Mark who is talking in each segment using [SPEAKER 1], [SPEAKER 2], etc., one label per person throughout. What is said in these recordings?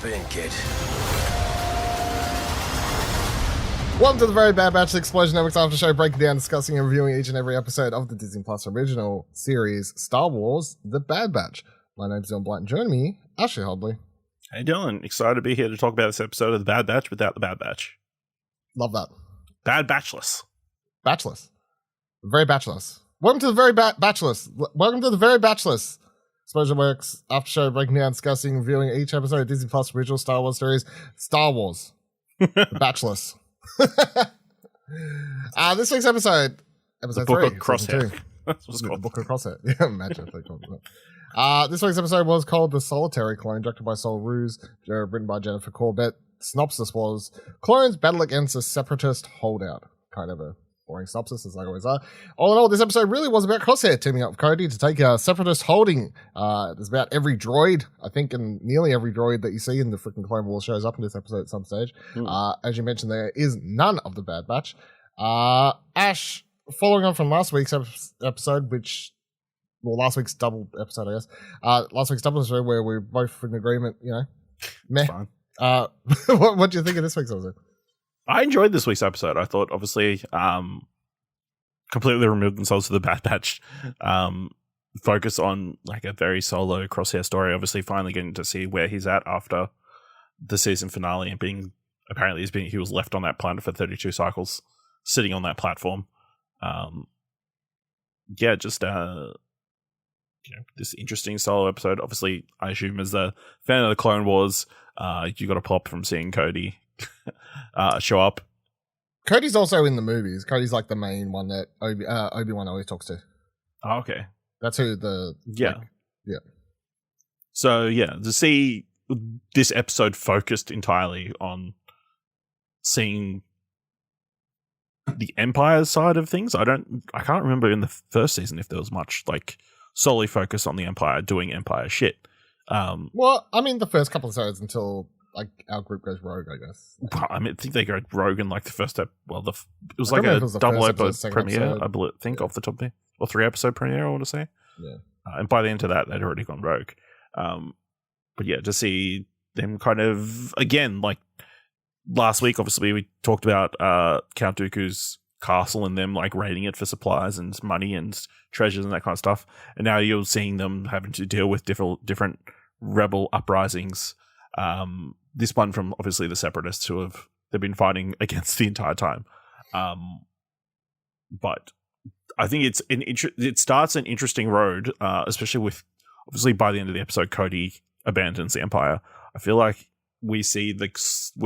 [SPEAKER 1] Strap in, kid.
[SPEAKER 2] Welcome to the Very Bad Batch Explosion Network's after show, breaking down, discussing, and reviewing each and every episode of the Disney Plus original series Star Wars: The Bad Batch. My name's John Blight, and joining me, Ashley Hobley.
[SPEAKER 3] Hey Dylan, excited to be here to talk about this episode of The Bad Batch without the Bad Batch.
[SPEAKER 2] Love that.
[SPEAKER 3] Bad Batchless.
[SPEAKER 2] Batchless. Very Batchless. Welcome to the Very Batchless. Welcome to the Very Batchless Explosion Works after show, breaking down, discussing, reviewing each episode of Disney Plus original Star Wars series Star Wars: The Batchless. This week's episode
[SPEAKER 3] The
[SPEAKER 2] 3,
[SPEAKER 3] Book of Crosshair.
[SPEAKER 2] That's what's called. The Book of Crosshair. Yeah, imagine if they called it that. This week's episode was called The Solitary Clone, directed by Saul, Ruiz, written by Jennifer Corbett. Synopsis was: clones battle against a Separatist holdout. Kind of a boring synopsis, as they always are. All in all, this episode really was about Crosshair teaming up with Cody to take a Separatist holding. There's about every droid, I think, and nearly every droid that you see in the freaking Clone Wars shows up in this episode at some stage. As you mentioned, there is none of the Bad Batch. Ash, following on from last week's episode, last week's double episode, I guess. Last week's double episode where we're both in agreement, meh.
[SPEAKER 3] Fine.
[SPEAKER 2] What do you think of this week's episode?
[SPEAKER 3] I enjoyed this week's episode. I thought, obviously, completely removed themselves to the Bad Batch. Focus on like a very solo Crosshair story. Obviously, finally getting to see where he's at after the season finale and he was left on that planet for 32 cycles, sitting on that platform. This interesting solo episode. Obviously, I assume as a fan of the Clone Wars, you got a pop from seeing Cody show up.
[SPEAKER 2] Cody's also in the movies. Cody's like the main one that Obi-Wan always talks to.
[SPEAKER 3] Oh, okay.
[SPEAKER 2] That's who
[SPEAKER 3] yeah.
[SPEAKER 2] Yeah.
[SPEAKER 3] So, to see this episode focused entirely on seeing the Empire side of things. I can't remember in the first season if there was much like solely focused on the Empire doing Empire shit.
[SPEAKER 2] Well, I mean, the first couple of episodes until like our group goes rogue, I guess.
[SPEAKER 3] Well, I think they go rogue in like the first step. Well, it was like a double episode premiere, I think, off the top there, or 3-episode premiere, I want to say.
[SPEAKER 2] Yeah.
[SPEAKER 3] And by the end of that, they'd already gone rogue. But yeah, to see them kind of again, like last week, obviously we talked about Count Dooku's castle and them like raiding it for supplies and money and treasures and that kind of stuff. And now you're seeing them having to deal with different rebel uprisings. This one from obviously the Separatists they've been fighting against the entire time. But I think it starts an interesting road, especially with obviously by the end of the episode, Cody abandons the Empire. I feel like we're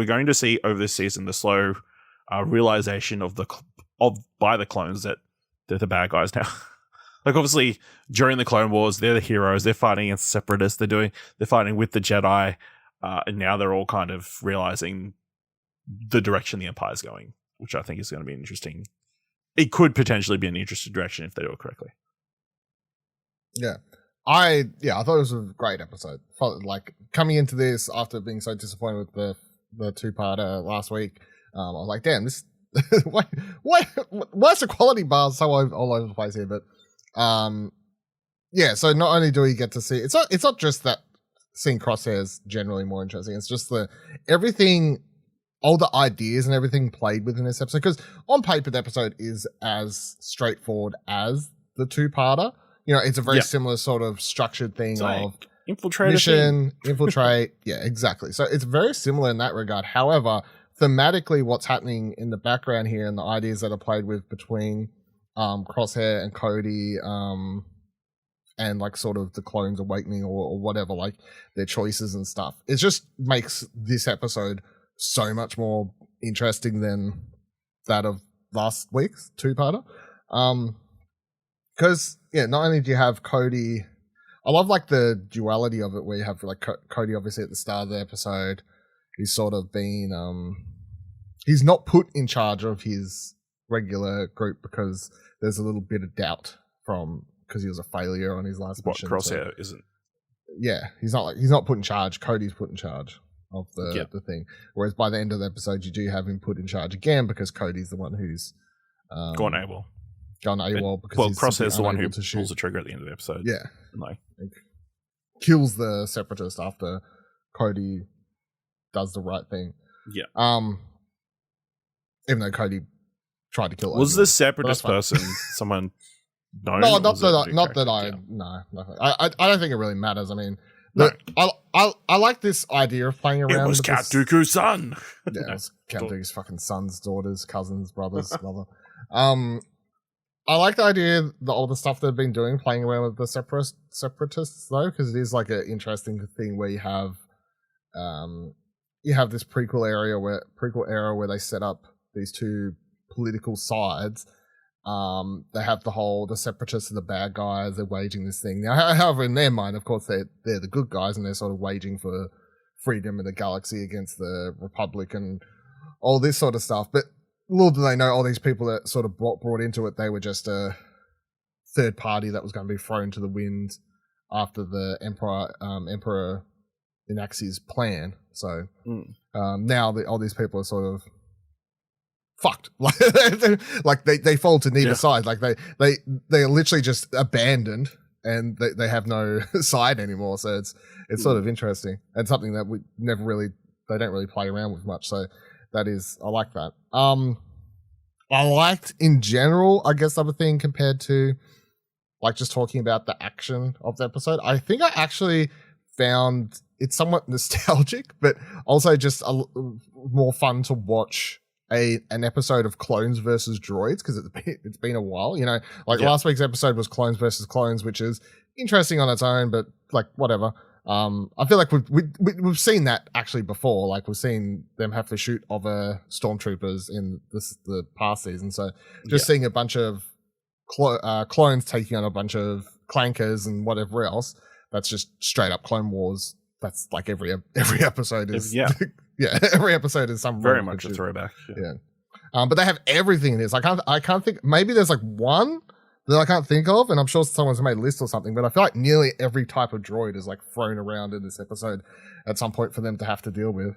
[SPEAKER 3] going to see over this season the slow realization by the clones that they're the bad guys now. Like obviously during the Clone Wars, they're the heroes. They're fighting against the Separatists. They're fighting with the Jedi. And now they're all kind of realizing the direction the Empire's going, which I think is going to be interesting. It could potentially be an interesting direction if they do it correctly.
[SPEAKER 2] Yeah. I thought it was a great episode. Like coming into this after being so disappointed with the two-parter last week, I was like, damn, this why's the quality bar so all over the place here? But so not only do we get to see it's not just that seeing Crosshair is generally more interesting. It's just all the ideas and everything played within this episode. Because on paper, the episode is as straightforward as the two-parter. It's a very similar sort of structured thing of infiltrate. Yeah, exactly. So it's very similar in that regard. However, thematically, what's happening in the background here and the ideas that are played with between Crosshair and Cody, and like sort of the clones awakening or whatever, like their choices and stuff. It just makes this episode so much more interesting than that of last week's two-parter. Because, not only do you have Cody, I love like the duality of it where you have like Cody obviously at the start of the episode, he's sort of been, he's not put in charge of his regular group because there's a little bit of doubt because he was a failure on his last mission.
[SPEAKER 3] Crosshair isn't.
[SPEAKER 2] Yeah, he's not put in charge. Cody's put in charge of the thing. Whereas by the end of the episode, you do have him put in charge again because Cody's the one who's
[SPEAKER 3] gone AWOL.
[SPEAKER 2] Because
[SPEAKER 3] Crosshair's the one who pulls the trigger at the end of the episode.
[SPEAKER 2] Yeah,
[SPEAKER 3] like
[SPEAKER 2] kills the Separatist after Cody does the right thing.
[SPEAKER 3] Yeah.
[SPEAKER 2] Even though Cody tried to kill
[SPEAKER 3] Was
[SPEAKER 2] Obi-Wan.
[SPEAKER 3] the Separatist person someone known?
[SPEAKER 2] No,
[SPEAKER 3] or
[SPEAKER 2] not
[SPEAKER 3] was
[SPEAKER 2] that.
[SPEAKER 3] it a
[SPEAKER 2] Not that
[SPEAKER 3] character?
[SPEAKER 2] No, nothing. I don't think it really matters. I mean,
[SPEAKER 3] No.
[SPEAKER 2] I like this idea of playing around.
[SPEAKER 3] It was
[SPEAKER 2] with
[SPEAKER 3] Count
[SPEAKER 2] this.
[SPEAKER 3] Dooku's son.
[SPEAKER 2] Yeah, it was Count Dooku's fucking sons, daughters, cousins, brothers, mother. I like the idea of all the stuff they've been doing, playing around with the separatists though, because it is like an interesting thing where you have this prequel era where they set up these two political sides. They have the separatists are the bad guys. They're waging this thing now. However, in their mind, of course, they're the good guys, and they're sort of waging for freedom in the galaxy against the Republic and all this sort of stuff. But little do they know, all these people that sort of brought into it, they were just a third party that was going to be thrown to the wind after the Emperor enacts his plan. So now all these people are sort of fucked. Like they fall to neither side. Like they are literally just abandoned, and they have no side anymore. So it's sort of interesting, and something that they don't really play around with much. So that is, I like that. I liked in general, I guess, other thing compared to like just talking about the action of the episode. I think I actually found it somewhat nostalgic, but also just more fun to watch an episode of Clones versus Droids, because it's been a while, last week's episode was Clones versus Clones, which is interesting on its own, but like whatever. I feel like we've seen that actually before. Like we've seen them have to shoot other stormtroopers in the past season. So just seeing a bunch of clones taking on a bunch of clankers and whatever else, that's just straight up Clone Wars. That's like every episode is. Yeah. Yeah, every episode is some
[SPEAKER 3] very much a throwback. Yeah.
[SPEAKER 2] But they have everything in this. I can't think. Maybe there's like one that I can't think of, and I'm sure someone's made a list or something. But I feel like nearly every type of droid is like thrown around in this episode at some point for them to have to deal with.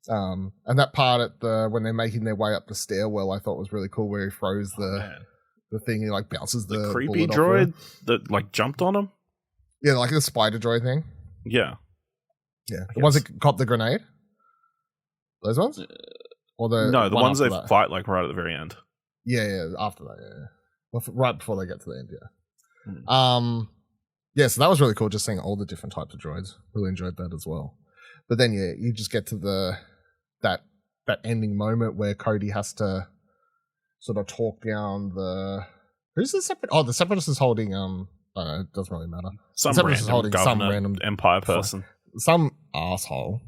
[SPEAKER 2] And that part when they're making their way up the stairwell, I thought was really cool, where he throws the thing, he like bounces the
[SPEAKER 3] creepy droid that like jumped on him.
[SPEAKER 2] Yeah, like the spider droid thing.
[SPEAKER 3] Yeah.
[SPEAKER 2] Yeah, the ones that caught the grenade. Those ones? Or
[SPEAKER 3] the ones they fight like right at the very end.
[SPEAKER 2] Yeah, after that, yeah. Well, right before they get to the end, yeah. Yeah, so that was really cool, just seeing all the different types of droids. Really enjoyed that as well. But then, yeah, you just get to that ending moment where Cody has to sort of talk down who's the separate? Oh, the Separatist is holding, I don't know, it doesn't really matter.
[SPEAKER 3] Some random Empire person.
[SPEAKER 2] Some asshole.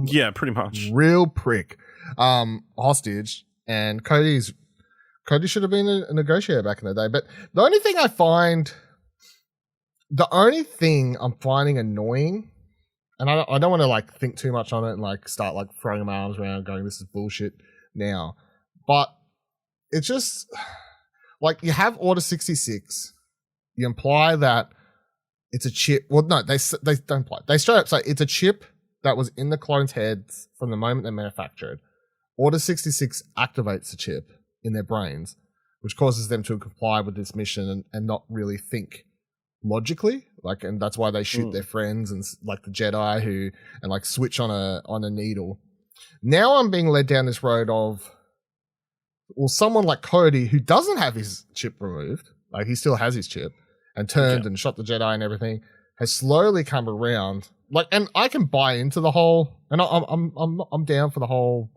[SPEAKER 3] Yeah, pretty much.
[SPEAKER 2] Real prick. Hostage. And Cody should have been a negotiator back in the day. But the only thing I'm finding annoying, and I don't want to like think too much on it and like start like throwing my arms around going, this is bullshit now. But it's just like you have Order 66. You imply that it's a chip. Well, no, they don't imply. They straight up say it's a chip that was in the clones' heads from the moment they manufactured. Order 66 activates the chip in their brains, which causes them to comply with this mission and not really think logically. Like, and that's why they shoot their friends and like the Jedi and like switch on a needle. Now I'm being led down this road of, well, someone like Cody who doesn't have his chip removed, like he still has his chip, and turned and shot the Jedi and everything, has slowly come around. Like, and I can buy into the whole, and I'm down for the whole.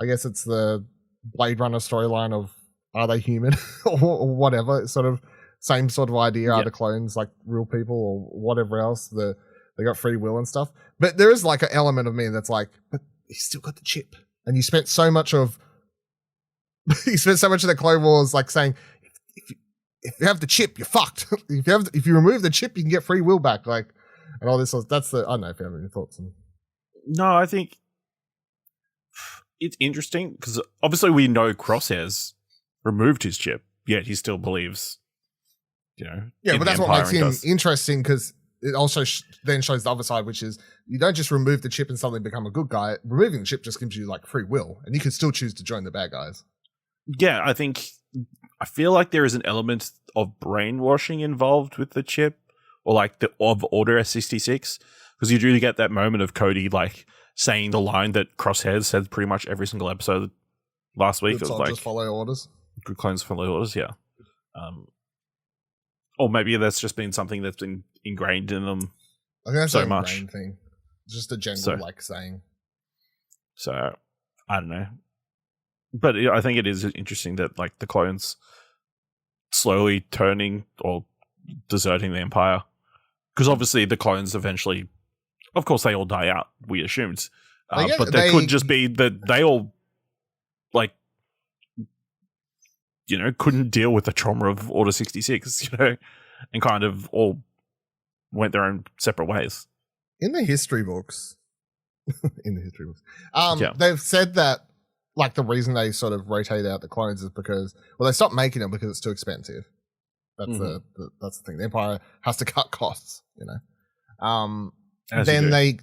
[SPEAKER 2] I guess it's the Blade Runner storyline of, are they human or whatever? It's sort of same sort of idea. Are the clones like real people or whatever else? They got free will and stuff. But there is like an element of me that's like, but he's still got the chip, and you spent so much of the Clone Wars like saying, if you have the chip, you're fucked. If you remove the chip, you can get free will back. Like, and all this. That's I don't know if you have any thoughts on.
[SPEAKER 3] No, I think it's interesting because obviously we know Crosshair's removed his chip, yet he still believes,
[SPEAKER 2] Yeah, but that's what makes him interesting, because it also then shows the other side, which is you don't just remove the chip and suddenly become a good guy. Removing the chip just gives you like free will, and you can still choose to join the bad guys.
[SPEAKER 3] Yeah, I feel like there is an element of brainwashing involved with the chip, or like of Order 66, because you do get that moment of Cody like saying the line that Crosshair said pretty much every single episode last week.
[SPEAKER 2] Good
[SPEAKER 3] It was
[SPEAKER 2] soldiers
[SPEAKER 3] like,
[SPEAKER 2] follow orders.
[SPEAKER 3] good clones follow orders, yeah. Or maybe that's just been something that's been ingrained in them
[SPEAKER 2] I think that's
[SPEAKER 3] so
[SPEAKER 2] an
[SPEAKER 3] much.
[SPEAKER 2] ingrained thing. Just a general saying.
[SPEAKER 3] So I don't know, but I think it is interesting that like the clones slowly turning or deserting the Empire, because obviously the clones eventually, of course, they all die out. We assumed, but they could just be that they all like couldn't deal with the trauma of Order 66, and kind of all went their own separate ways.
[SPEAKER 2] In the history books, they've said that like the reason they sort of rotate out the clones is because they stopped making them because it's too expensive. That's that's the thing. The Empire has to cut costs, then they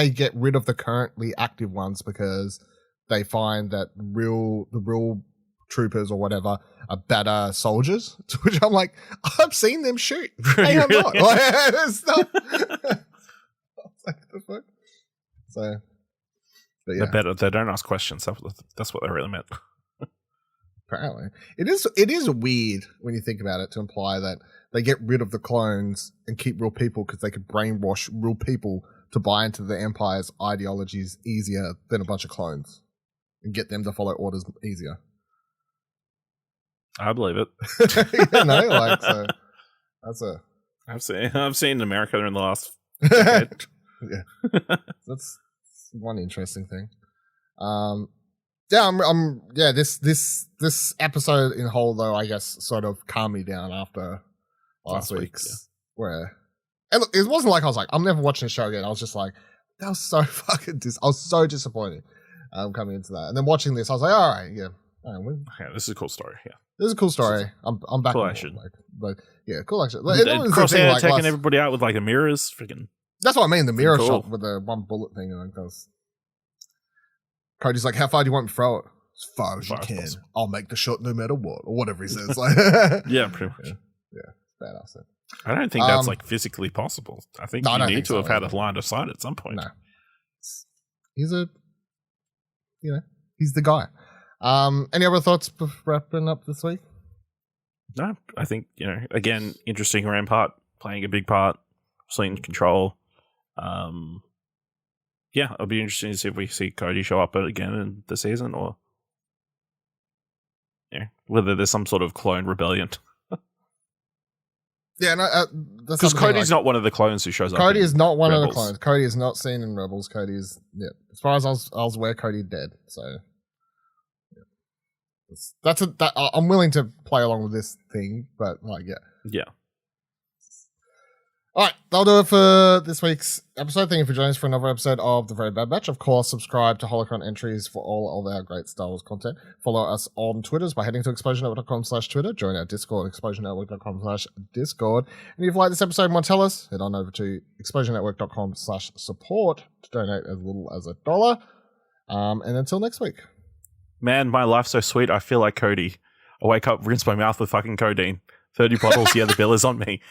[SPEAKER 2] get rid of the currently active ones because they find that the real troopers or whatever are better soldiers. To which I'm like, I've seen them shoot. Hey, I'm not. It's not. Like, the fuck? So, but yeah.
[SPEAKER 3] They're better. They don't ask questions. That's what they really meant.
[SPEAKER 2] Apparently, it is weird when you think about it to imply that they get rid of the clones and keep real people because they could brainwash real people to buy into the Empire's ideologies easier than a bunch of clones and get them to follow orders easier.
[SPEAKER 3] I believe it.
[SPEAKER 2] So that's
[SPEAKER 3] I've seen in America in the last decade.
[SPEAKER 2] Yeah, that's one interesting thing. This episode in whole though, I guess, sort of calmed me down after last week's where, and look, it wasn't like I was like, I'm never watching the show again. I was just like, that was so fucking I was so disappointed coming into that, and then watching this, I was like, all right,
[SPEAKER 3] this is a cool story. Yeah,
[SPEAKER 2] this is a cool story. I'm back.
[SPEAKER 3] Cool action,
[SPEAKER 2] but yeah, cool action.
[SPEAKER 3] Crosshair taking everybody out with like the mirrors, freaking.
[SPEAKER 2] That's what I mean. The mirror shot with the one bullet thing. Like that's. Cody's like, how far do you want me to throw it? As far as you can. Possible. I'll make the shot no matter what, or whatever he says. Like,
[SPEAKER 3] yeah, pretty much.
[SPEAKER 2] Yeah, badass.
[SPEAKER 3] I don't think that's like physically possible. I think you need to have had a line of sight at some point.
[SPEAKER 2] No, he's he's the guy. Any other thoughts wrapping up this week?
[SPEAKER 3] No, I think again, interesting Rampart playing a big part, in control. Yeah, it'll be interesting to see if we see Cody show up again in the season, or whether there's some sort of clone rebellion.
[SPEAKER 2] Yeah, no,
[SPEAKER 3] because Cody's not one of the clones who shows up.
[SPEAKER 2] Cody is not one of the clones. Cody is not seen in Rebels. Cody is, as far as I was aware, Cody dead. So I'm willing to play along with this thing, but
[SPEAKER 3] yeah.
[SPEAKER 2] All right, that'll do it for this week's episode. Thank you for joining us for another episode of The Very Bad Batch. Of course, subscribe to Holocron Entries for all of our great Star Wars content. Follow us on Twitters by heading to explosionnetwork.com/Twitter. Join our Discord, explosionnetwork.com/Discord. And if you've liked this episode and want to tell us, head on over to explosionnetwork.com/support to donate as little as $1. And until next week.
[SPEAKER 3] Man, my life's so sweet, I feel like Cody. I wake up, rinse my mouth with fucking codeine. 30 bottles, the bill is on me.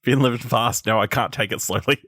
[SPEAKER 3] Been living fast, now I can't take it slowly.